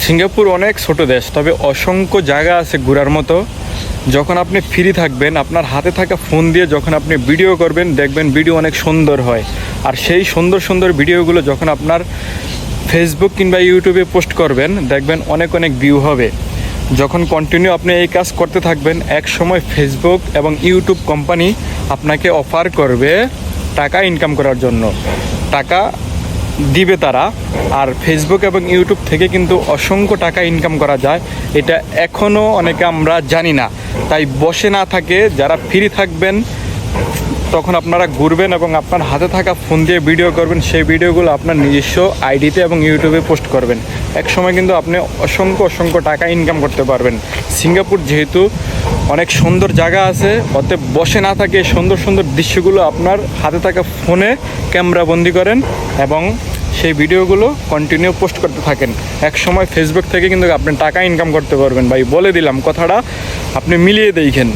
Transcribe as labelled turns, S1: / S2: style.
S1: Singapore অনেক ছোট দেশ, তবে অসংখ্য জায়গা আছে ঘোরার মতো। যখন আপনি ফ্রি থাকবেন, আপনার হাতে থাকা ফোন দিয়ে যখন আপনি ভিডিও করবেন, দেখবেন ভিডিও অনেক সুন্দর হয়। আর সেই সুন্দর সুন্দর ভিডিওগুলো যখন আপনার ফেসবুক কিংবা ইউটিউবে পোস্ট করবেন, দেখবেন অনেক অনেক ভিউ হবে। যখন কন্টিনিউ আপনি এই কাজ করতে থাকবেন, এক সময় ফেসবুক এবং ইউটিউব কোম্পানি আপনাকে অফার করবে টাকা ইনকাম করার জন্য। টাকা দিবে তারা। আর ফেসবুক এবং ইউটিউব থেকে কিন্তু অসংখ্য টাকা ইনকাম করা যায়, এটা এখনও অনেকে আমরা জানি না। তাই বসে না থাকে, যারা ফ্রি থাকবেন তখন আপনারা ঘুরবেন এবং আপনার হাতে থাকা ফোন দিয়ে ভিডিও করবেন। সেই ভিডিওগুলো আপনার নিজস্ব আইডিতে এবং ইউটিউবে পোস্ট করবেন। এক সময় কিন্তু আপনি অসংখ্য অসংখ্য টাকা ইনকাম করতে পারবেন। সিঙ্গাপুর যেহেতু অনেক সুন্দর জায়গা আছে, অতএব বসে না থাকে সুন্দর সুন্দর দৃশ্যগুলো আপনার হাতে থাকা ফোনে ক্যামেরা বন্দি করেন এবং সেই ভিডিওগুলো কন্টিনিউ পোস্ট করতে থাকেন। এক সময় ফেসবুক থেকে কিন্তু আপনি টাকা ইনকাম করতে পারবেন। ভাই বলে দিলাম, কথাটা আপনি মিলিয়ে দেখেন।